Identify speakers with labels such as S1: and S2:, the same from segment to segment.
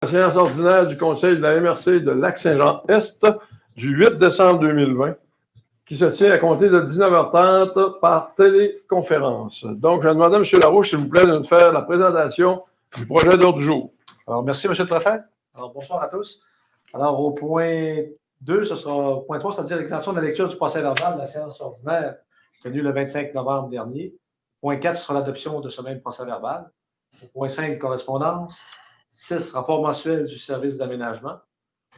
S1: La séance ordinaire du Conseil de la MRC de Lac-Saint-Jean-Est du 8 décembre 2020, qui se tient à compter de 19h30 par téléconférence. Donc, je vais demander à M. Larouche, s'il vous plaît, de nous faire la présentation du projet d'ordre du jour.
S2: Alors, merci, M. le Préfet. Alors, bonsoir à tous. Alors, au point 2, ce sera point 3, c'est-à-dire l'exemption de la lecture du procès verbal de la séance ordinaire tenue le 25 novembre dernier. Point 4, ce sera l'adoption de ce même procès verbal. Au point 5, correspondance. 6, rapport mensuel du service d'aménagement.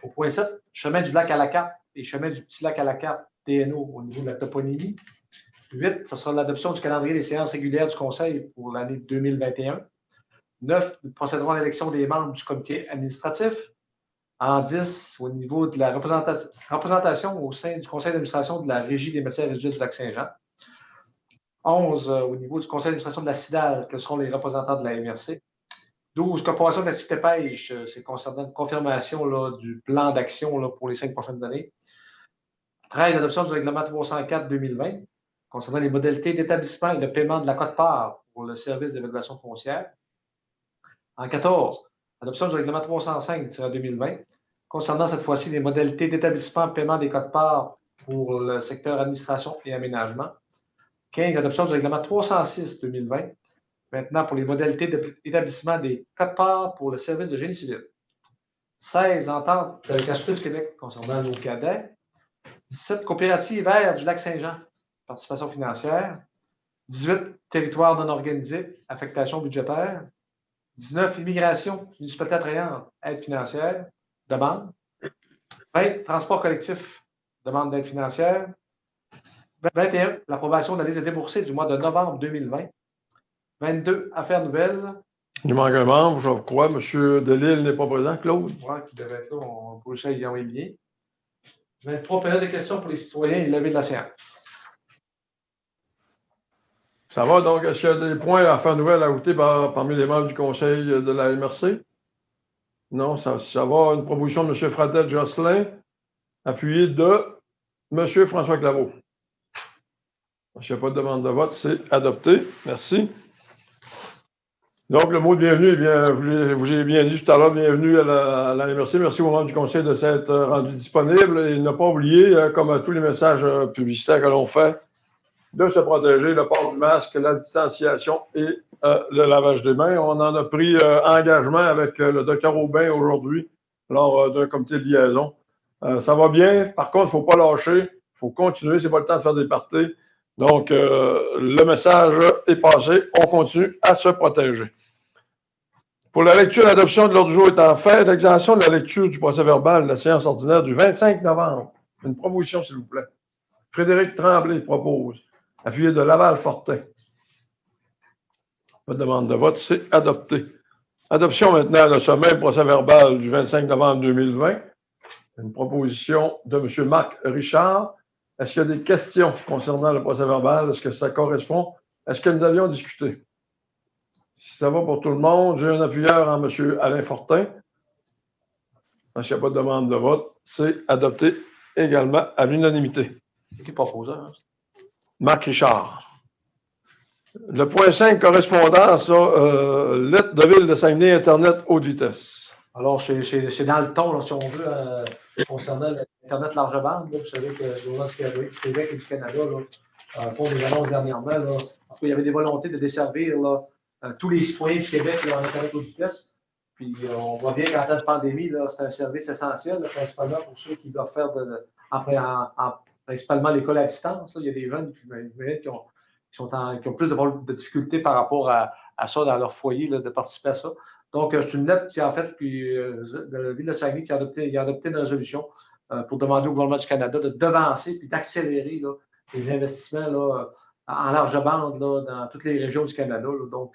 S2: Au point 7, chemin du lac à la carte et chemin du petit lac à la carte TNO au niveau de la toponymie. 8, ce sera l'adoption du calendrier des séances régulières du Conseil pour l'année 2021. 9, nous procéderons à l'élection des membres du comité administratif. En 10, au niveau de la représentation au sein du conseil d'administration de la Régie des matières résiduelles du Lac-Saint-Jean. 11, au niveau du conseil d'administration de la CIDAL, que seront les représentants de la MRC. 12, corporation d'activité pêche, c'est concernant une confirmation là, du plan d'action pour les 5 prochaines années. 13, adoption du règlement 304-2020, concernant les modalités d'établissement et de paiement de la quote-part pour le service d'évaluation foncière. En 14, adoption du règlement 305-2020, concernant cette fois-ci les modalités d'établissement et paiement des quote-part pour le secteur administration et aménagement. 15, adoption du règlement 306-2020, maintenant pour les modalités d'établissement des quote-part pour le service de génie civil. 16, entente avec l'Institut du Québec concernant nos cadets. 17, coopérative vert du Lac-Saint-Jean, participation financière. 18, territoire non organisé, affectation budgétaire. 19, immigration, municipalité attrayante, aide financière, demande. 20, transport collectif, demande d'aide financière. 21, l'approbation de la liste des déboursés du mois de novembre 2020. 22, affaires nouvelles.
S1: Il manque un membre, je crois. M. Delisle n'est pas présent. Claude?
S2: Oui, qui devait être là. On peut aussi y envoyer. 23, période de questions pour les citoyens et lever de la séance.
S1: Ça va, donc, est-ce qu'il y a des points à faire nouvelle à ajouter parmi les membres du conseil de la MRC? Non, ça va. Une proposition de M. Fratel-Jocelyn, appuyée de M. François Claveau. S'il n'y a pas de demande de vote, c'est adopté. Merci. Donc, le mot de bienvenue, eh bien, je vous ai bien dit tout à l'heure, bienvenue à la MRC. Merci aux membres du conseil de s'être rendus disponibles et ne pas oublier, comme à tous les messages publicitaires que l'on fait, de se protéger, le port du masque, la distanciation et le lavage des mains. On en a pris engagement avec le Dr Aubin aujourd'hui lors d'un comité de liaison. Ça va bien. Par contre, il ne faut pas lâcher. Il faut continuer. Ce n'est pas le temps de faire des parties. Donc, le message est passé. On continue à se protéger. Pour la lecture et l'adoption de l'ordre du jour étant fait, l'exemption de la lecture du procès verbal de la séance ordinaire du 25 novembre. Une proposition, s'il vous plaît. Frédéric Tremblay propose. Appuyé de Laval-Fortin. Pas de demande de vote, c'est adopté. Adoption maintenant de ce même procès verbal du 25 novembre 2020. Une proposition de M. Marc Richard. Est-ce qu'il y a des questions concernant le procès verbal? Est-ce que ça correspond à ce que nous avions discuté? Si ça va pour tout le monde, j'ai un appuyeur en M. Alain Fortin. S'il n'y a pas de demande de vote, c'est adopté également à l'unanimité.
S2: C'est qui propose, hein?
S1: Marc Richard. Le point 5, correspondance, lettre de ville de Saguenay, Internet haute vitesse.
S2: Alors, c'est dans le ton, là, si on veut, concernant l'Internet large bande. Là, vous savez que le gouvernement du Québec et du Canada font des annonces dernièrement. Là, parce qu'il y avait des volontés de desservir là, tous les citoyens du Québec là, en Internet haute vitesse. Puis, on voit bien qu'en temps de pandémie, c'est un service essentiel, là, principalement pour ceux qui doivent faire principalement l'école à distance. Là. Il y a des jeunes qui ont plus de difficultés par rapport à ça dans leur foyer, là, de participer à ça. Donc, c'est une lettre qui, en fait, de la Ville de Saguenay qui a adopté une résolution pour demander au gouvernement du Canada de devancer puis d'accélérer les investissements là, en large bande là, dans toutes les régions du Canada. Là. Donc,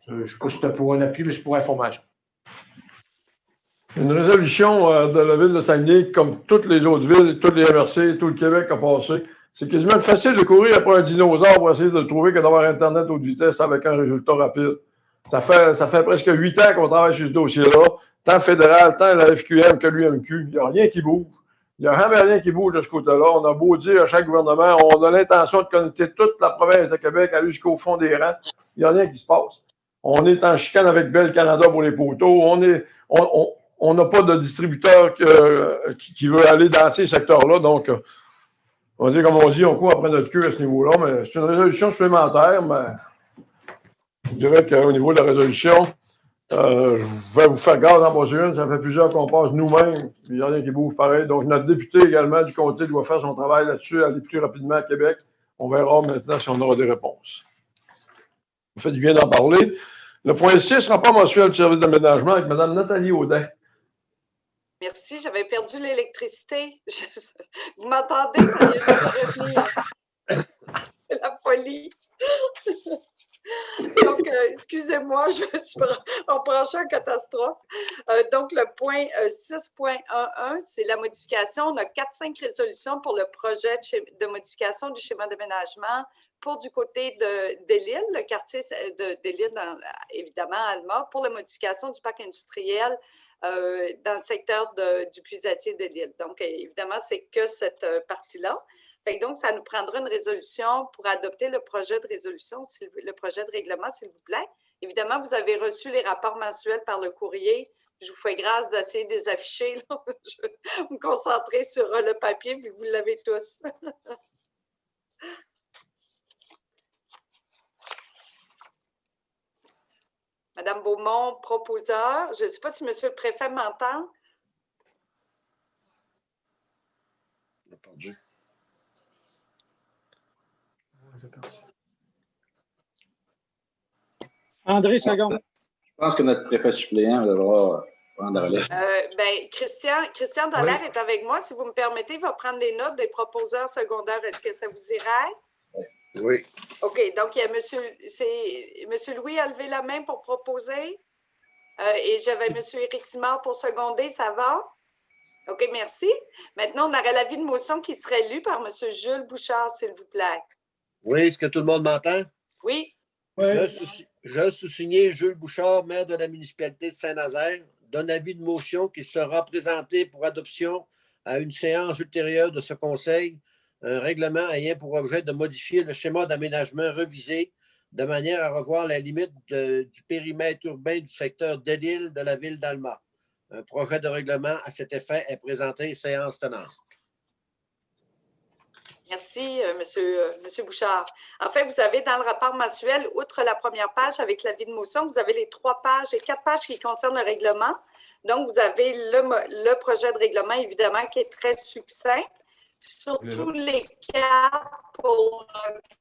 S2: je ne sais pas si c'était pour un appui, mais c'est pour information.
S1: Une résolution de la Ville de Saguenay, comme toutes les autres villes, toutes les MRC, tout le Québec a passé. C'est quasiment facile de courir après un dinosaure pour essayer de le trouver que d'avoir Internet haute vitesse avec un résultat rapide. Ça fait presque 8 ans qu'on travaille sur ce dossier-là, tant fédéral, tant la FQM que l'UMQ. Il n'y a rien qui bouge. Il n'y a jamais rien qui bouge de ce côté-là. On a beau dire à chaque gouvernement, on a l'intention de connecter toute la province de Québec, aller jusqu'au fond des rangs. Il n'y a rien qui se passe. On est en chicane avec Bell Canada pour les poteaux. On n'a pas de distributeur qui veut aller dans ces secteurs-là. Donc, on va dire, comme on dit, on court après notre queue à ce niveau-là. Mais c'est une résolution supplémentaire. Mais je dirais qu'au niveau de la résolution, je vais vous faire garde en passer une. Ça fait plusieurs qu'on passe nous-mêmes. Il n'y a rien qui bouge pareil. Donc, notre député également du comté doit faire son travail là-dessus, aller plus rapidement à Québec. On verra maintenant si on aura des réponses. Vous faites du bien d'en parler. Le point 6, rapport mensuel du service d'aménagement avec Mme Nathalie Audet.
S3: Merci, j'avais perdu l'électricité. Vous m'entendez? Ça vient juste de revenir. C'est la folie. Donc, excusez-moi, je suis en branchant en catastrophe. Donc, le point 6.11, c'est la modification. On a 4-5 résolutions pour le projet de modification du schéma d'aménagement pour du côté de l'île, le quartier de l'île, évidemment, à Alma, pour la modification du parc industriel dans le secteur du puisatier de l'île. Donc, évidemment, c'est que cette partie-là. Fait que donc, ça nous prendra une résolution pour adopter le projet de résolution, le projet de règlement, s'il vous plaît. Évidemment, vous avez reçu les rapports mensuels par le courrier. Je vous fais grâce d'essayer de les afficher. Là. Je vais me concentrer sur le papier, vu que vous l'avez tous. Madame Beaumont, proposeur. Je ne sais pas si Monsieur le préfet m'entend.
S4: On a perdu.
S5: André, seconde.
S4: Je pense que notre préfet suppléant devra prendre la relève.
S3: Christian Dallaire est avec moi. Si vous me permettez, il va prendre les notes des proposeurs secondaires. Est-ce que ça vous irait?
S4: Oui.
S3: OK. Donc, il y a Monsieur Louis a levé la main pour proposer. Et j'avais Monsieur Éric Simard pour seconder. Ça va? OK, merci. Maintenant, on aurait l'avis de motion qui serait lu par Monsieur Jules Bouchard, s'il vous plaît.
S6: Oui, est-ce que tout le monde m'entend?
S3: Oui.
S6: Je sous-signé Jules Bouchard, maire de la municipalité de Saint-Nazaire, donne avis de motion qui sera présenté pour adoption à une séance ultérieure de ce conseil, un règlement ayant pour objet de modifier le schéma d'aménagement revisé de manière à revoir la limite du périmètre urbain du secteur de l'île de la ville d'Alma. Un projet de règlement à cet effet est présenté séance tenante.
S3: Merci, Monsieur Bouchard. En fait, vous avez dans le rapport mensuel, outre la première page avec l'avis de motion, vous avez les 3 pages et 4 pages qui concernent le règlement. Donc, vous avez le projet de règlement, évidemment, qui est très succinct. Surtout les cas pour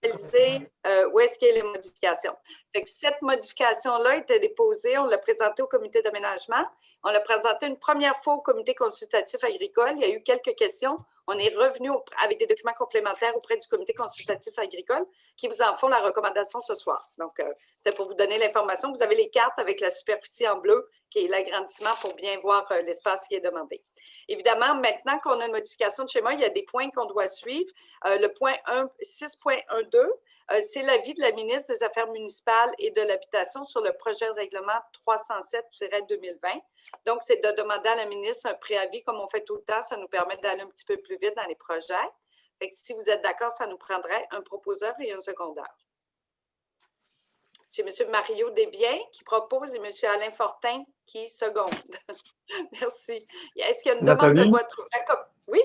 S3: localiser où est-ce qu'il y a les modifications. Fait que cette modification-là était déposée, on l'a présentée au comité d'aménagement, on l'a présentée une première fois au comité consultatif agricole, il y a eu quelques questions, on est revenu avec des documents complémentaires auprès du comité consultatif agricole qui vous en font la recommandation ce soir. Donc, c'est pour vous donner l'information. Vous avez les cartes avec la superficie en bleu qui est l'agrandissement pour bien voir l'espace qui est demandé. Évidemment, maintenant qu'on a une modification de schéma, il y a des points qu'on doit suivre. Le point 6.12, c'est l'avis de la ministre des Affaires municipales et de l'Habitation sur le projet de règlement 307-2020. Donc, c'est de demander à la ministre un préavis comme on fait tout le temps. Ça nous permet d'aller un petit peu plus vite dans les projets. Fait que si vous êtes d'accord, ça nous prendrait un proposeur et un secondaire. C'est M. Mario Desbiens qui propose et M. Alain Fortin qui seconde. Merci. Est-ce qu'il y a une demande de vote? Oui?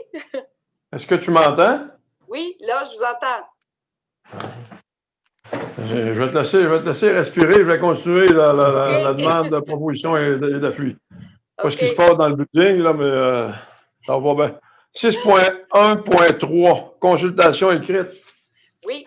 S1: Est-ce que tu m'entends?
S3: Oui, là, je vous entends.
S1: Je vais te laisser respirer. Je vais continuer la demande de proposition et d'appui. Pas ce qui se passe dans le building, là, mais ça va bien. 6.1.3, consultation écrite.
S3: Oui.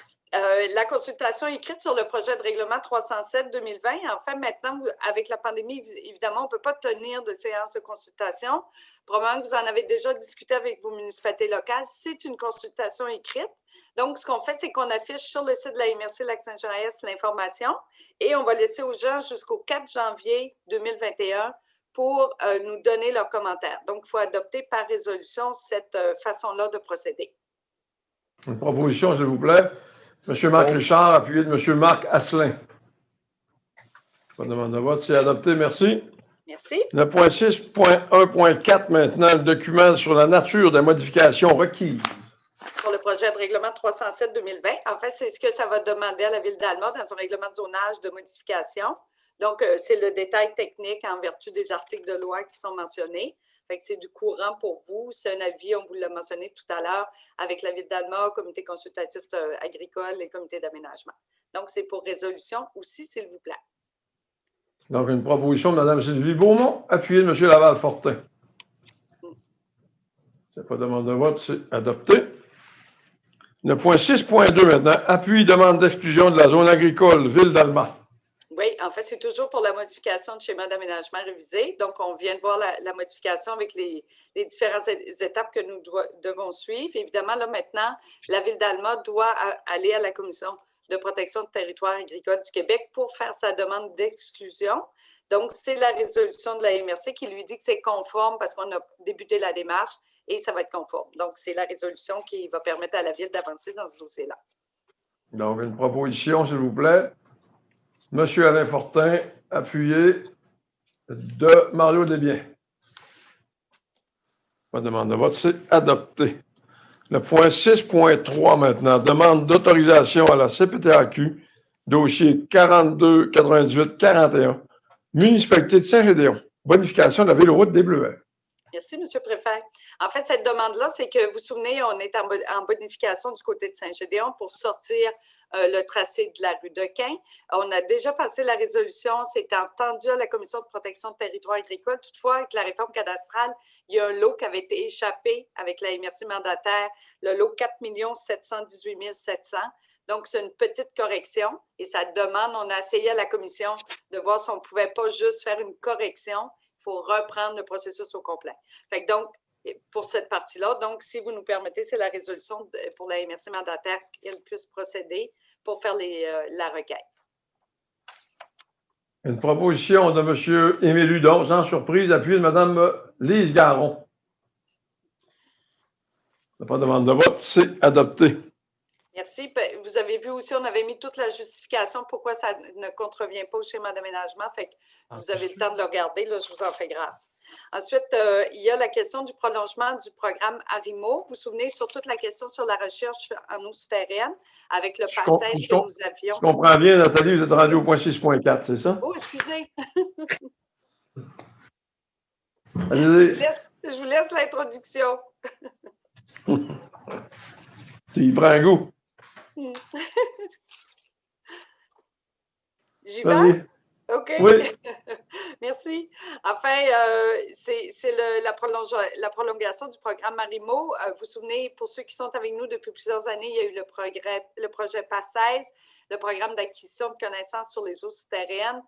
S3: La consultation écrite sur le projet de règlement 307-2020. En fait, maintenant, avec la pandémie, évidemment, on ne peut pas tenir de séance de consultation. Probablement que vous en avez déjà discuté avec vos municipalités locales. C'est une consultation écrite. Donc, ce qu'on fait, c'est qu'on affiche sur le site de la MRC Lac-Saint-Jean-Est l'information et on va laisser aux gens jusqu'au 4 janvier 2021 pour nous donner leurs commentaires. Donc, il faut adopter par résolution cette façon-là de procéder.
S1: Une proposition, s'il vous plaît. M. Marc Richard, appuyé de M. Marc Asselin. Pas de demande de vote, c'est adopté. Merci.
S3: Merci.
S1: Le point 6.1.4 maintenant, le document sur la nature des modifications requises.
S3: Pour le projet de règlement 307-2020. En fait, c'est ce que ça va demander à la Ville d'Alma dans son règlement de zonage de modification. Donc, c'est le détail technique en vertu des articles de loi qui sont mentionnés. Fait que c'est du courant pour vous. C'est un avis, on vous l'a mentionné tout à l'heure, avec la Ville d'Alma, comité consultatif agricole et comité d'aménagement. Donc, c'est pour résolution aussi, s'il vous plaît.
S1: Donc, une proposition de Mme Sylvie Beaumont, appuyée de M. Laval-Fortin. C'est pas demande de vote, c'est adopté. Le point 6.2 maintenant, appui demande d'exclusion de la zone agricole Ville d'Alma.
S3: Oui, en fait, c'est toujours pour la modification du schéma d'aménagement révisé. Donc, on vient de voir la modification avec les différentes étapes que nous devons suivre. Évidemment, là, maintenant, la Ville d'Alma doit aller à la Commission de protection du territoire agricole du Québec pour faire sa demande d'exclusion. Donc, c'est la résolution de la MRC qui lui dit que c'est conforme parce qu'on a débuté la démarche et ça va être conforme. Donc, c'est la résolution qui va permettre à la Ville d'avancer dans ce dossier-là.
S1: Donc, une proposition, s'il vous plaît. Monsieur Alain Fortin, appuyé de Mario Desbiens. Pas de demande de vote, c'est adopté. Le point 6.3 maintenant, demande d'autorisation à la CPTAQ, dossier 42-98-41, municipalité de Saint-Gédéon, bonification de la véloroute des Bleuets.
S3: Merci, M. le Préfet. En fait, cette demande-là, c'est que vous vous souvenez, on est en bonification du côté de Saint-Gédéon pour sortir le tracé de la rue Dequin. On a déjà passé la résolution, c'est entendu à la Commission de protection du territoire agricole. Toutefois, avec la réforme cadastrale, il y a un lot qui avait été échappé avec la MRC mandataire, le lot 4 718 700. Donc, c'est une petite correction et ça demande, on a essayé à la Commission de voir si on ne pouvait pas juste faire une correction. Il faut reprendre le processus au complet. Fait que donc, pour cette partie-là, donc, si vous nous permettez, c'est la résolution pour la MRC mandataire qu'elle puisse procéder pour faire la requête.
S1: Une proposition de M. Émile Hudon, sans surprise, appuyée de Mme Lise Garon. Il n'y a pas de demande de vote, c'est adopté.
S3: Merci. Vous avez vu aussi, on avait mis toute la justification pourquoi ça ne contrevient pas au schéma d'aménagement. Fait que vous avez le temps de le regarder. Là, je vous en fais grâce. Ensuite, il y a la question du prolongement du programme ARIMO. Vous vous souvenez sur toute la question sur la recherche en eau souterraine avec le passage que nous avions.
S1: Je comprends bien, Nathalie, vous êtes rendue au point 6.4, c'est ça?
S3: Oh, excusez.
S1: Allez-y.
S3: Je vous laisse l'introduction.
S1: Tu y prends un goût.
S3: J'y vais? OK.
S1: Oui.
S3: Merci. Enfin, c'est la prolongation du programme ARIMO. Vous vous souvenez, pour ceux qui sont avec nous depuis plusieurs années, il y a eu le projet PAS-16, le programme d'acquisition de connaissances sur les eaux souterraines,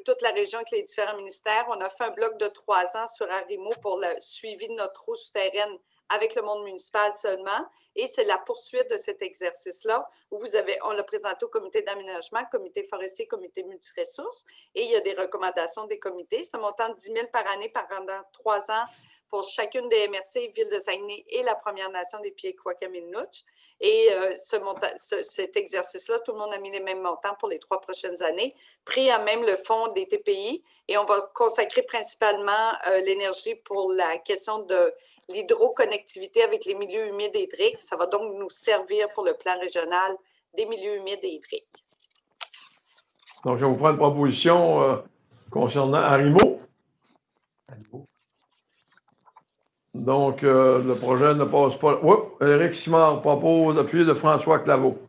S3: toute la région avec les différents ministères. On a fait un bloc de 3 ans sur ARIMO pour le suivi de notre eau souterraine avec le monde municipal seulement. Et c'est la poursuite de cet exercice-là où on l'a présenté au comité d'aménagement, comité forestier, comité multiressources. Et il y a des recommandations des comités. C'est un montant de 10 000 par année pendant 3 ans pour chacune des MRC, Ville de Saguenay et la Première Nation des Pieds-Quakamilnouch. Et cet exercice-là, tout le monde a mis les mêmes montants pour les 3 prochaines années, pris à même le fonds des TPI. Et on va consacrer principalement l'énergie pour la question de l'hydroconnectivité avec les milieux humides et hydriques. Ça va donc nous servir pour le plan régional des milieux humides et hydriques.
S1: Donc, je vais vous prendre une proposition concernant ARIMO. Donc, le projet ne passe pas. Oups, Éric Simard propose appuyé de François Claveau.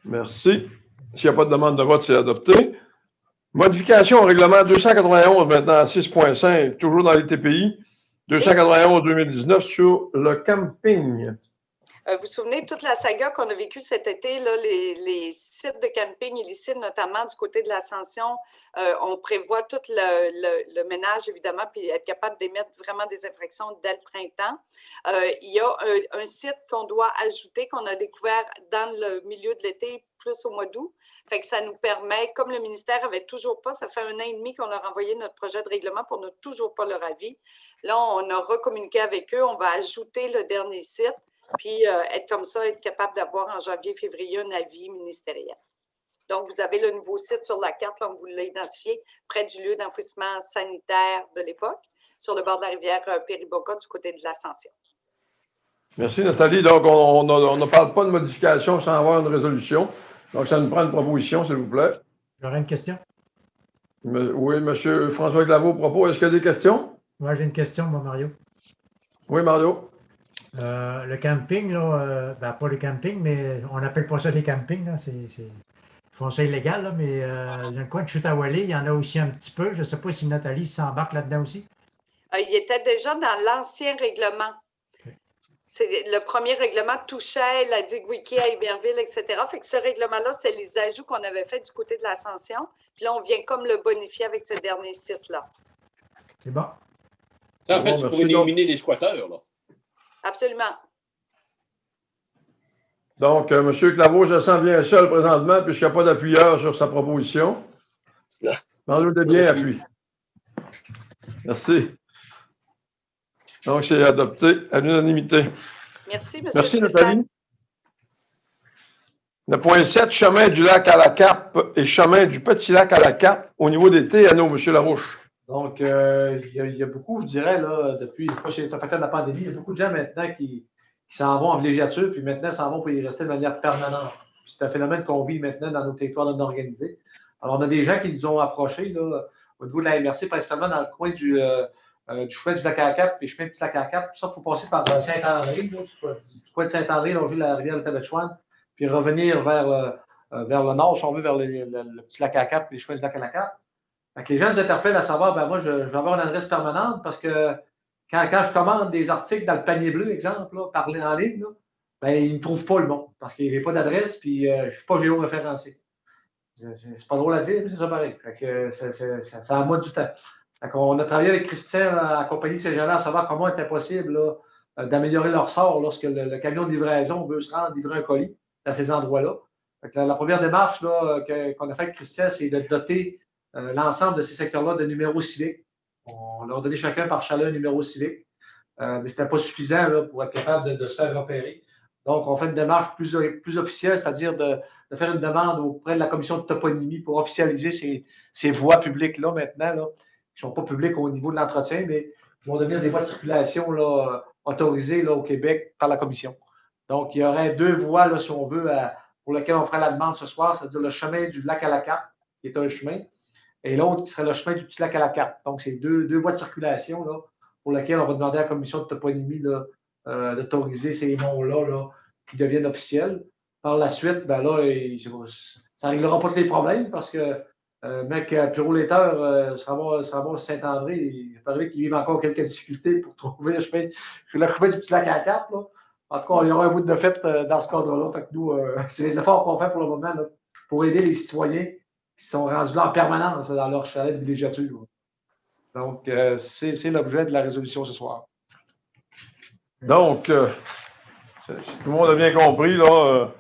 S1: Merci. S'il n'y a pas de demande de vote, c'est adopté. Modification au règlement 291, maintenant à 6.5, toujours dans les TPI. 291-2019 sur le camping.
S3: Vous vous souvenez de toute la saga qu'on a vécue cet été, là, les sites de camping illicites, notamment du côté de l'Ascension, on prévoit tout le ménage, évidemment, puis être capable d'émettre vraiment des infractions dès le printemps. Il y a un site qu'on doit ajouter, qu'on a découvert dans le milieu de l'été, plus au mois d'août. Fait que ça nous permet, comme le ministère n'avait toujours pas, ça fait 1 an et demi qu'on leur a envoyé notre projet de règlement pour n'a toujours pas leur avis. Là, on a recommuniqué avec eux, on va ajouter le dernier site, puis être comme ça, être capable d'avoir en janvier-février un avis ministériel. Donc, vous avez le nouveau site sur la carte, là, on vous l'a identifié, près du lieu d'enfouissement sanitaire de l'époque, sur le bord de la rivière Périboca, du côté de l'Ascension.
S1: Merci, Nathalie. Donc, on ne parle pas de modification sans avoir une résolution. Donc, ça nous prend une proposition, s'il vous plaît.
S5: J'aurais une question.
S1: Oui, M. François Claveau, propos. Est-ce qu'il y a des questions?
S5: Moi, j'ai une question, moi, Mario.
S1: Oui, Mario.
S5: Le camping, là, pas le camping, mais on n'appelle pas ça des campings, là. Ils font ça illégal, là, mais dans le coin de Chutawalé, il y en a aussi un petit peu. Je ne sais pas si Nathalie s'embarque là-dedans aussi.
S3: Il était déjà dans l'ancien règlement.
S5: OK.
S3: Le premier règlement touchait la digue Wiki à Iberville, etc. Fait que ce règlement-là, c'est les ajouts qu'on avait faits du côté de l'Ascension. Puis là, on vient comme le bonifier avec ce dernier site-là.
S5: C'est bon.
S7: Ça, en fait,
S1: Bon,
S7: c'est pour
S1: merci,
S7: éliminer les squatteurs, là.
S3: Absolument.
S1: Donc, M. Claveau se sent bien seul présentement puisqu'il n'y a pas d'appuyeur sur sa proposition. Mario Desbiens appuie. Merci. Donc, c'est adopté à l'unanimité.
S3: Merci, M.
S1: Merci,
S3: le Président.
S1: Nathalie. Le point 7, chemin du lac à la Carpe et chemin du petit lac à la Carpe au niveau des TNO, M. Larouche.
S2: Donc, il y a beaucoup, je dirais, là, depuis le facteur de la pandémie, il y a beaucoup de gens maintenant qui s'en vont en villégiature, puis maintenant s'en vont pour y rester de manière permanente. C'est un phénomène qu'on vit maintenant dans nos territoires non organisés. Alors, on a des gens qui nous ont approchés là, au niveau de la MRC, principalement dans le coin du chemin du lac à la Carpe et chemin du lac à la Carpe. Ça, il faut passer par Saint-André, du coin de Saint-André, longer la rivière de Tabetchouane, puis revenir vers le nord, si on veut, vers le petit lac à la Carpe et les chemins du lac à la Carpe. Donc, les gens nous interpellent à savoir, ben moi, je vais avoir une adresse permanente parce que quand je commande des articles dans le panier bleu, exemple, là, parler en ligne, là, ben, ils ne trouvent pas le bon parce qu'il n'y avait pas d'adresse puis je ne suis pas géoréférencé. C'est pas drôle à dire, mais c'est ça pareil. Fait que ça en mode du temps. Fait on a travaillé avec Christian à la compagnie Saint-Jean à savoir comment il était possible là, d'améliorer leur sort lorsque le camion de livraison veut se rendre livrer un colis à ces endroits-là. La première démarche là, qu'on a fait avec Christian, c'est de doter l'ensemble de ces secteurs-là de numéros civiques. On leur a donné chacun par chalet un numéro civique, mais ce n'était pas suffisant là, pour être capable de se faire repérer. Donc, on fait une démarche plus officielle, c'est-à-dire de faire une demande auprès de la commission de toponymie pour officialiser ces voies publiques-là maintenant, là, qui ne sont pas publiques au niveau de l'entretien, mais qui vont devenir des voies de circulation là, autorisées là, au Québec par la commission. Donc, il y aurait 2 voies, là, si on veut, pour lesquelles on fera la demande ce soir, c'est-à-dire le chemin du lac à la Carpe, qui est un chemin, et l'autre qui serait le chemin du petit lac à la Carpe. Donc, c'est deux voies de circulation là, pour lesquelles on va demander à la commission de toponymie là, d'autoriser ces noms-là là, qui deviennent officiels. Par la suite, ben là, ça ne réglera pas tous les problèmes parce que mec, Puro-Léteur, ça va Saint-André, il paraît qu'il vivent encore quelques difficultés pour trouver le chemin du petit lac à la Carpe. Là. En tout cas, il y aura un bout de fait dans ce cadre-là. Fait que nous, c'est les efforts qu'on fait pour le moment là, pour aider les citoyens qui sont rendus là en permanence dans leur chalet de villégiature. Donc, c'est l'objet de la résolution ce soir.
S1: Donc, tout le monde a bien compris, là,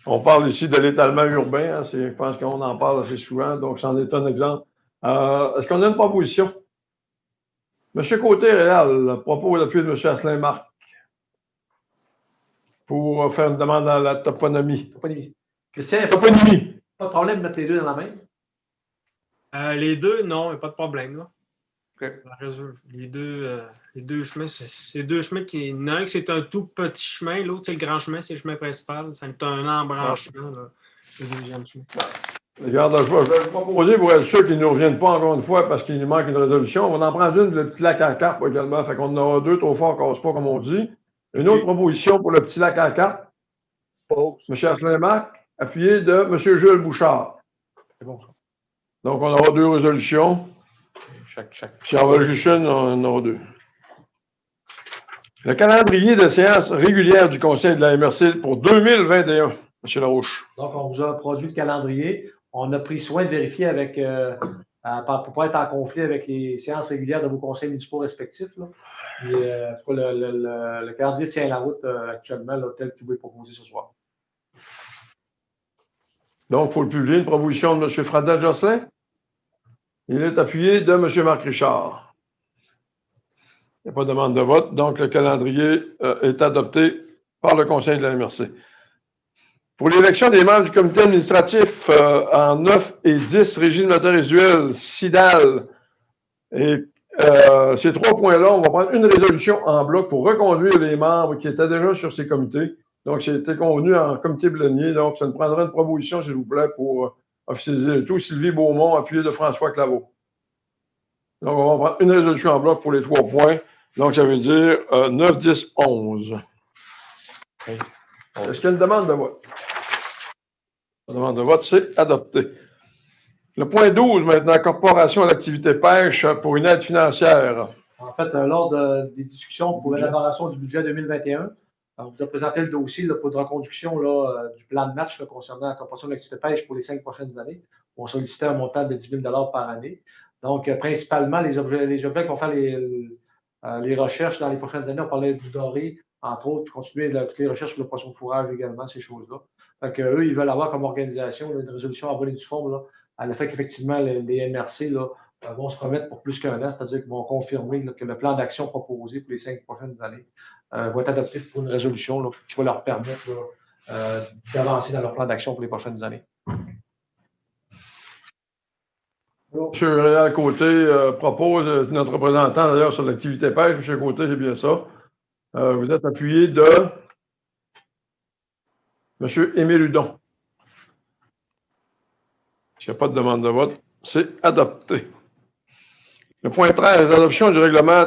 S1: on parle ici de l'étalement urbain, hein, je pense qu'on en parle assez souvent, donc c'en est un exemple. Est-ce qu'on a une proposition? M. Côté-Réal propose l'appui de M. Asselin-Marc pour faire une demande à la toponymie.
S2: Christian,
S1: Toponymie.
S2: pas de problème de mettre les deux dans la main?
S8: Les deux, non, il n'y a pas de problème. Là.
S2: Okay.
S8: Les deux chemins, c'est 2 chemins qui. Il y en a un qui c'est un tout petit chemin, l'autre c'est le grand chemin, c'est le chemin principal. C'est un embranchement, là, le deuxième chemin.
S1: Regarde, je vais proposer pour être sûr qu'ils ne nous reviennent pas encore une fois parce qu'il nous manque une résolution. On va en prendre une, le petit lac à la Carpe également. Fait qu'on en aura 2 trop fort, casse pas, comme on dit. Une autre proposition pour le petit lac à la Carpe. M. Asselin-Marc, appuyé de M. Jules Bouchard.
S2: C'est bon, ça.
S1: Donc, on aura 2 résolutions. Si on va juste une, on en aura 2. Le calendrier de séance régulière du Conseil de la MRC pour 2021, M. Larouche.
S2: Donc, on vous a produit le calendrier. On a pris soin de vérifier avec, pour ne pas être en conflit avec les séances régulières de vos conseils municipaux respectifs. Là. Et, en tout cas, le calendrier tient la route actuellement, là, tel qu'il vous est proposé ce soir.
S1: Donc, il faut le publier, une proposition de M. Fradette-Jocelyn. Il est appuyé de M. Marc Richard. Il n'y a pas de demande de vote, donc le calendrier est adopté par le Conseil de la MRC. Pour l'élection des membres du comité administratif en 9 et 10, Régie de notaire résiduel, CIDAL, et ces 3 points-là, on va prendre une résolution en bloc pour reconduire les membres qui étaient déjà sur ces comités. Donc, c'est été convenu en comité plénier. Donc, ça nous prendra une proposition, s'il vous plaît, pour officialiser le tout. Sylvie Beaumont, appuyé de François Claveau. Donc, on va prendre une résolution en bloc pour les 3 points. Donc, ça veut dire 9, 10, 11. Est-ce qu'il y a une demande de vote? La demande de vote, c'est adopté. Le point 12, maintenant, Corporation à l'activité pêche pour une aide financière.
S2: En fait, lors des discussions pour l'élaboration du budget 2021, on vous a présenté le dossier là, pour de reconduction là, du plan de match là, concernant la Corporation de l'activité pêche pour les 5 prochaines années. On sollicitait un montant de 10 000 par année. Donc, principalement, les objets qui vont faire les recherches dans les prochaines années, on parlait du doré, entre autres, continuer toutes les recherches sur le poisson de fourrage également, ces choses-là. Donc, eux, ils veulent avoir comme organisation là, une résolution à voler du fond là, à l'effet qu'effectivement, les MRC là, vont se remettre pour plus qu'un an, c'est-à-dire qu'ils vont confirmer là, que le plan d'action proposé pour les 5 prochaines années va être adopté pour une résolution là, qui va leur permettre d'avancer dans leur plan d'action pour les prochaines années.
S1: M. Réal Côté propose, notre représentant d'ailleurs sur l'activité pêche, M. Côté, c'est bien ça. Vous êtes appuyé de M. Émile Hudon. S'il n'y a pas de demande de vote, c'est adopté. Le point 13, adoption du règlement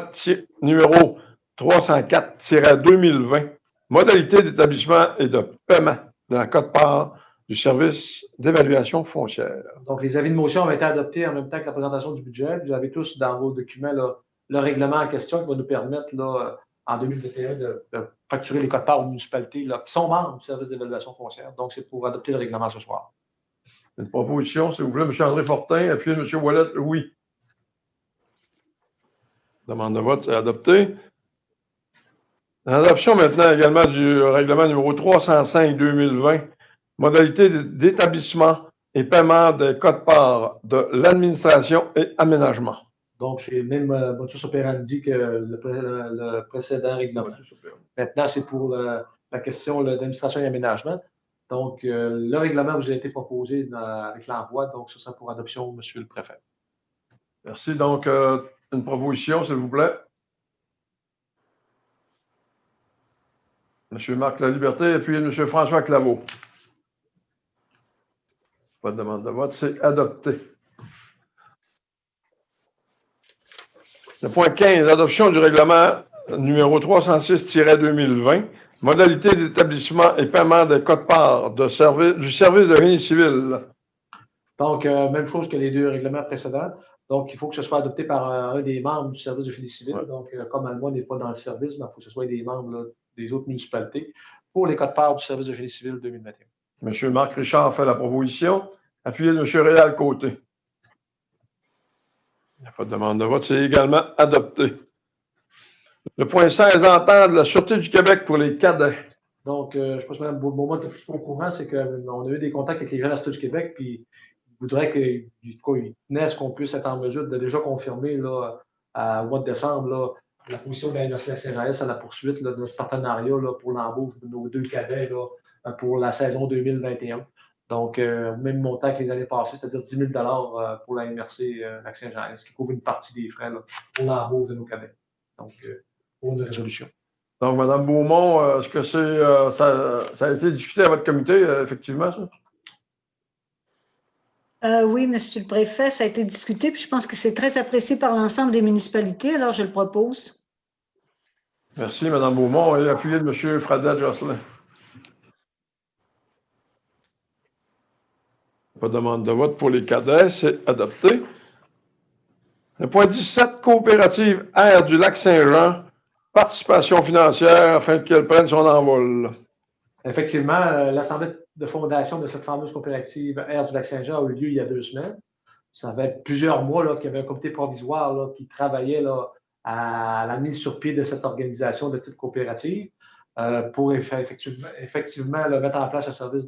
S1: numéro 304-2020, modalité d'établissement et de paiement de la quote-part du service d'évaluation foncière.
S2: Donc, les avis de motion ont été adoptés en même temps que la présentation du budget. Vous avez tous dans vos documents là, le règlement en question qui va nous permettre là, en 2021 de facturer les quote-parts aux municipalités là, qui sont membres du service d'évaluation foncière. Donc, c'est pour adopter le règlement ce soir.
S1: Une proposition, s'il vous plaît, M. André Fortin, appuyé de M. Ouellet, oui. Demande de vote, c'est adopté. L'adoption maintenant également du règlement numéro 305-2020, modalité d'établissement et paiement des quote-parts de l'administration et aménagement.
S2: Donc, c'est le même modus operandi que le précédent règlement. Maintenant, c'est pour la question d'administration et aménagement. Donc, le règlement vous a été proposé avec l'envoi, donc ce sera pour adoption, Monsieur le Préfet.
S1: Merci. Donc, une proposition, s'il vous plaît. M. Marc Laliberté, appuyé de M. François Claveau. Pas de demande de vote, c'est adopté. Le point 15, adoption du règlement numéro 306-2020, modalité d'établissement et paiement des quote-parts du service de génie civil.
S2: Donc, même chose que les 2 règlements précédents. Donc, il faut que ce soit adopté par un des membres du service de génie civil. Ouais. Donc, comme Alma n'est pas dans le service, il faut que ce soit des membres là, des autres municipalités pour les quote-parts du service de génie civil 2021.
S1: M. Marc Richard fait la proposition, appuyé de M. Réal Côté. Il n'y a pas de demande de vote, c'est également adopté. Le point 16, entendre la Sûreté du Québec pour les cadets.
S2: Donc, je pense que Mme Beaumont est au courant, c'est qu'on a eu des contacts avec les gens de la Sûreté du Québec, puis ils voudraient qu'ils tenait ce qu'on puisse être en mesure de déjà confirmer là, au mois de décembre là, la position de la Université de Saint-Jean-S à la poursuite là, de notre partenariat là, pour l'embauche de nos 2 cadets là, pour la saison 2021. Donc, même montant que les années passées, c'est-à-dire 10 000 pour la MRC Lac-Saint-Jean-S, qui couvre une partie des frais là, pour l'embauche de nos cadets. Donc, pour une résolution.
S1: Donc, Mme Beaumont, est-ce que ça a été discuté à votre comité, effectivement, ça?
S9: Oui, Monsieur le Préfet, ça a été discuté, puis je pense que c'est très apprécié par l'ensemble des municipalités, alors je le propose.
S1: Merci, Mme Beaumont, et appuyé de M. Fradette-Jocelyn. Pas de demande de vote pour les cadets, c'est adopté. Le point 17, coopérative Air du Lac-Saint-Jean, participation financière afin qu'elle prenne son envol.
S2: Effectivement, l'assemblée de fondation de cette fameuse coopérative Air du Lac-Saint-Jean a eu lieu il y a 2 semaines. Ça fait plusieurs mois qu'il y avait un comité provisoire là, qui travaillait là, à la mise sur pied de cette organisation de type coopérative pour effectivement là, mettre en place un service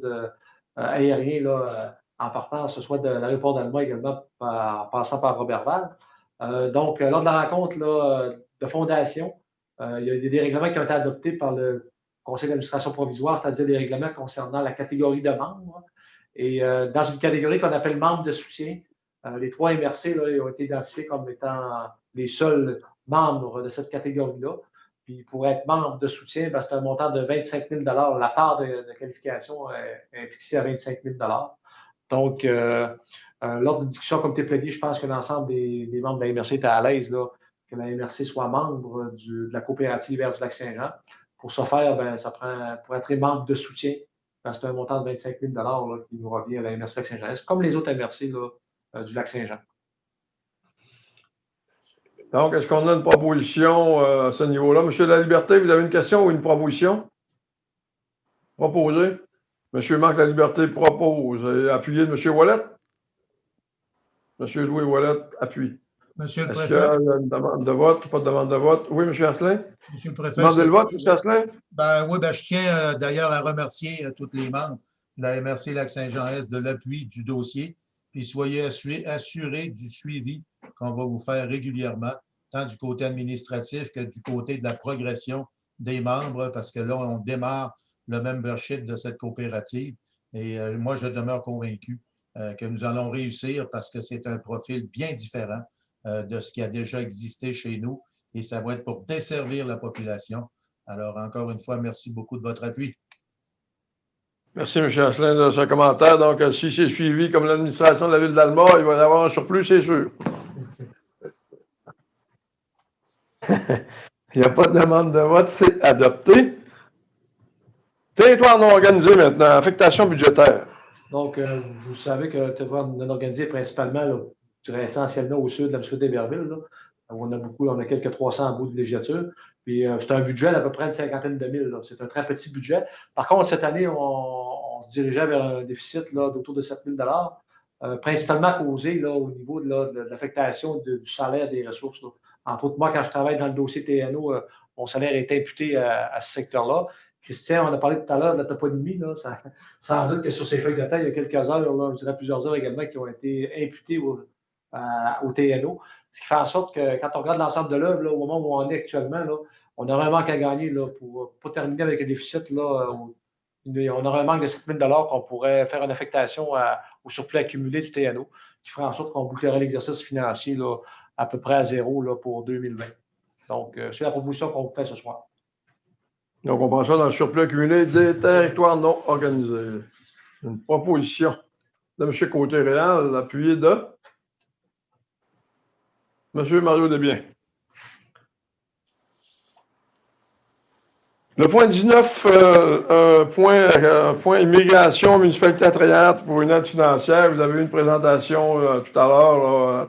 S2: aérien là, en partant, ce soit de l'aéroport d'Alma également, en passant par Robertval. Donc, lors de la rencontre là, de fondation, il y a des règlements qui ont été adoptés par le Conseil d'administration provisoire, c'est-à-dire des règlements concernant la catégorie de membres. Et dans une catégorie qu'on appelle membres de soutien, les 3 MRC là, ont été identifiés comme étant les seuls membres de cette catégorie-là. Puis pour être membre de soutien, c'est un montant de 25 000 $. La part de qualification est fixée à 25 000 $. Donc, lors de discussion comme comité plaidé, je pense que l'ensemble des membres de la MRC étaient à l'aise là, que la MRC soit membre de la coopérative Vert du Lac-Saint-Jean. Pour ce faire, ben, ça prend pour être membre de soutien. C'est un montant de 25 000 là, qui nous revient à la MRC Lac-Saint-Jean, comme les autres MRC là, du Lac-Saint-Jean.
S1: Donc, est-ce qu'on a une proposition à ce niveau-là? Monsieur Laliberté, vous avez une question ou une proposition? Proposée. Monsieur Marc Laliberté propose. Et appuyé de Monsieur Ouellet? Monsieur Louis Ouellet appuie.
S10: Monsieur le
S1: Est-ce
S10: préfet.
S1: qu'il y a une demande de vote? Pas de demande de vote. Oui, Monsieur Asselin?
S10: Monsieur le préfet.
S1: Demandez le vote, Monsieur Asselin?
S10: Oui, je tiens d'ailleurs à remercier tous les membres de la MRC Lac-Saint-Jean-Est de l'appui du dossier. Puis soyez assurés du suivi qu'on va vous faire régulièrement, tant du côté administratif que du côté de la progression des membres, parce que là, on démarre le membership de cette coopérative. Et moi, je demeure convaincu que nous allons réussir parce que c'est un profil bien différent de ce qui a déjà existé chez nous et ça va être pour desservir la population. Alors, encore une fois, merci beaucoup de votre appui.
S1: Merci, M. Asselin, de ce commentaire. Donc, si c'est suivi comme l'administration de la Ville d'Alma, il va y avoir un surplus, c'est sûr. Il n'y a pas de demande de vote, c'est adopté. Territoire non organisé maintenant, affectation budgétaire.
S2: Donc, vous savez que le territoire non organisé est principalement, là, je dirais essentiellement au sud de la municipalité d'Héberville. On a quelques 300 bouts de villégiature. Puis, c'est un budget d'à peu près une cinquantaine de mille. C'est un très petit budget. Par contre, cette année, on se dirigeait vers un déficit d'autour de 7 000 principalement causé là, au niveau de l'affectation du salaire des ressources. Là. Entre autres, moi, quand je travaille dans le dossier TNO, mon salaire est imputé à ce secteur-là. Christian, on a parlé tout à l'heure de la toponymie. Là, sans doute que sur ces feuilles de taille, il y a quelques heures, là, je dirais plusieurs heures également, qui ont été imputées au TNO. Ce qui fait en sorte que quand on regarde l'ensemble de l'œuvre, au moment où on est actuellement, là, on aurait un manque à gagner là, pour ne pas terminer avec un déficit. Là, on aurait un manque de 7 000 qu'on pourrait faire une affectation au surplus accumulé du TNO, qui ferait en sorte qu'on bouclerait l'exercice financier là, à peu près à zéro là, pour 2020. Donc, c'est la proposition qu'on vous fait ce soir.
S1: Donc, on prend ça dans le surplus accumulé des territoires non organisés. Une proposition de M. Côté-Réal, appuyée de M. Mario Desbiens. Le point 19, point immigration, municipalité attrayante pour une aide financière. Vous avez eu une présentation tout à l'heure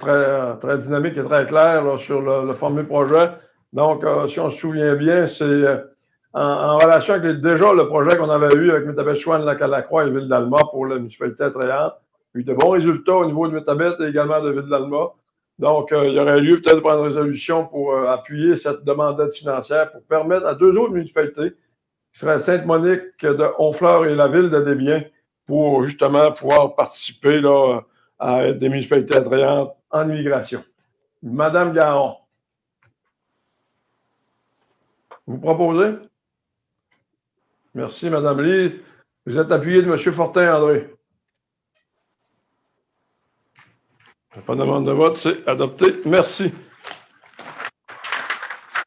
S1: très dynamique et très claire là, sur le fameux projet. Donc, si on se souvient bien, c'est en relation avec déjà le projet qu'on avait eu avec Métabet-Chouane, Lac-à-la-Croix et Ville d'Alma pour la municipalité attrayante. Il y a eu de bons résultats au niveau de Métabet et également de Ville d'Alma. Donc, il y aurait lieu peut-être de prendre une résolution pour appuyer cette demande d'aide financière pour permettre à deux autres municipalités, qui seraient Sainte-Monique de Honfleur et la ville de Desbiens, pour justement pouvoir participer là, à des municipalités attrayantes en immigration. Madame Garon, vous proposez? Merci, Madame Lee. Vous êtes appuyé de M. Fortin-André. Pas de demande de vote, c'est adopté. Merci.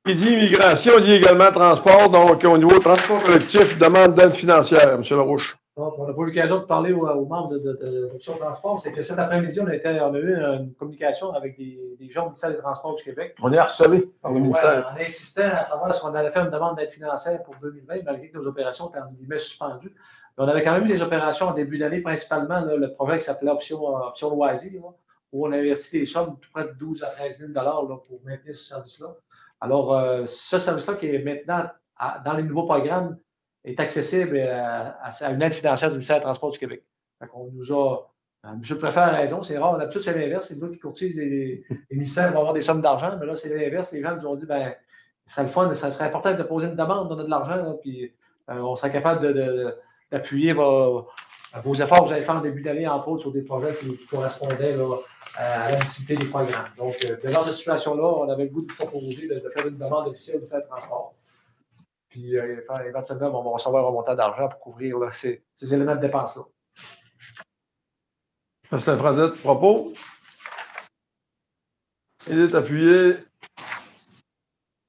S1: Il dit immigration, il dit également transport. Donc, au niveau transport collectif, demande d'aide financière, M. Larouche.
S2: Donc, on n'a pas eu l'occasion de parler aux membres de l'option transport. C'est que cet après-midi, on a eu une communication avec des gens du ministère des Transports du Québec.
S1: On est harcelé par le ministère.
S2: En insistant à savoir si on allait faire une demande d'aide financière pour 2020, malgré que nos opérations étaient en guillemets suspendues. Mais on avait quand même eu des opérations en début d'année, principalement là, le projet qui s'appelait Option Loisir, où on a investi des sommes de près de 12 à 13 000 là, pour maintenir ce service-là. Alors, ce service-là qui est maintenant dans les nouveaux programmes est accessible à une aide financière du ministère des Transports du Québec. On nous a. M. le préfet a raison, c'est rare. D'habitude, c'est l'inverse. C'est nous qui courtisent les ministères vont avoir des sommes d'argent, mais là, c'est l'inverse. Les gens nous ont dit ben, ce serait le fun, ça serait important de poser une demande, on a de l'argent, là, puis on serait capable d'appuyer vos efforts que vous avez fait en début d'année, entre autres, sur des projets qui correspondaient là, à la visibilité des programmes. Donc, dans cette situation-là, on avait le goût de vous proposer de faire une demande officielle du ministère du Transport. Puis, éventuellement, on va recevoir un montant d'argent pour couvrir là, ces éléments de dépenses-là.
S1: Pascal Fradette propose. Il est appuyé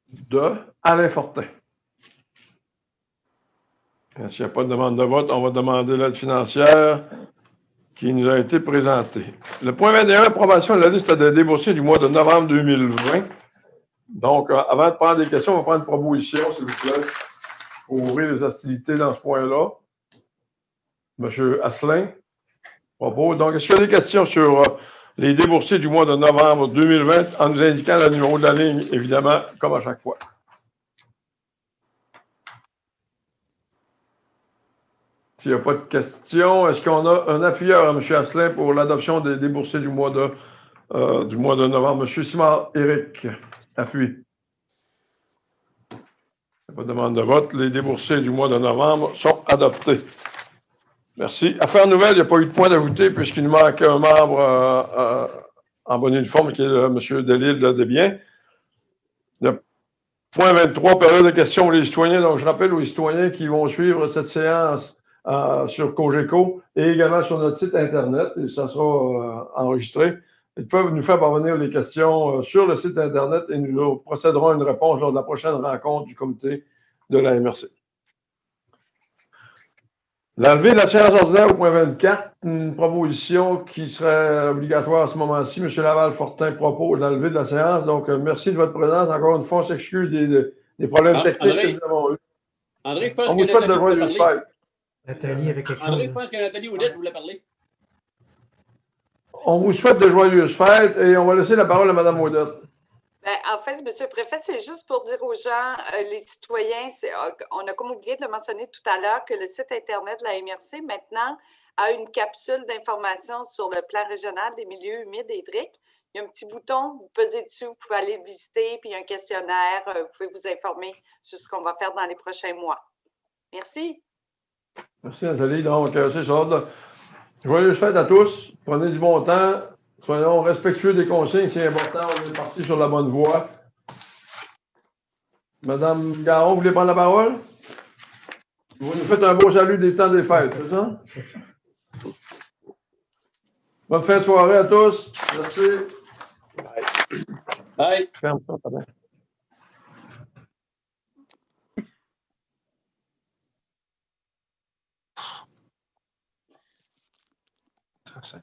S1: de Alain Fortin. S'il n'y a pas de demande de vote, on va demander l'aide financière qui nous a été présenté. Le point 21, approbation de la liste des déboursés du mois de novembre 2020. Donc, avant de prendre des questions, on va prendre une proposition, s'il vous plaît, pour ouvrir les hostilités dans ce point-là. M. Asselin propose. Donc, est-ce qu'il y a des questions sur les déboursés du mois de novembre 2020 en nous indiquant le numéro de la ligne, évidemment, comme à chaque fois? S'il n'y a pas de questions, est-ce qu'on a un appuyeur à M. Asselin pour l'adoption des déboursés du mois de novembre? M. Simard-Éric, appuie. Il n'y a pas de demande de vote. Les déboursés du mois de novembre sont adoptés. Merci. Affaires nouvelles, il n'y a pas eu de point d'ajouter puisqu'il nous manque un membre en bonne et due forme qui est M. Delisle Desbiens. Le point 23, période de questions pour les citoyens. Donc, je rappelle aux citoyens qui vont suivre cette séance sur Cogeco et également sur notre site Internet, et ça sera enregistré. Ils peuvent nous faire parvenir les questions sur le site Internet et nous procéderons à une réponse lors de la prochaine rencontre du comité de la MRC. L'enlever de la séance ordinaire au point 24, une proposition qui serait obligatoire à ce moment-ci. M. Laval-Fortin propose l'enlever de la séance. Donc, merci de votre présence. Encore une fois, on s'excuse des problèmes techniques que nous avons eus.
S7: André, je pense
S1: On
S7: que
S1: vous souhaite de
S7: Nathalie voulait
S1: joyeuses
S7: parler.
S1: fêtes.
S5: Nathalie avec quelque
S7: André,
S5: chose.
S7: je pense que Nathalie Oudette voulait parler.
S1: On vous souhaite de joyeuses fêtes et on va laisser la parole à Mme Audette.
S3: Ben, en fait, M. le Préfet, c'est juste pour dire aux gens, les citoyens, on a comme oublié de le mentionner tout à l'heure, que le site Internet de la MRC, maintenant, a une capsule d'information sur le plan régional des milieux humides et hydriques. Il y a un petit bouton, vous pesez dessus, vous pouvez aller le visiter, puis il y a un questionnaire, vous pouvez vous informer sur ce qu'on va faire dans les prochains mois. Merci.
S1: Merci, Nathalie. Donc, c'est ça. Joyeuses fêtes à tous. Prenez du bon temps. Soyons respectueux des consignes, c'est important. On est parti sur la bonne voie. Madame Garon, vous voulez prendre la parole? Vous nous faites un beau salut des temps des fêtes, c'est ça? Bonne fin de soirée à tous. Merci.
S7: Bye.
S1: Ferme ça, ça va. Ça,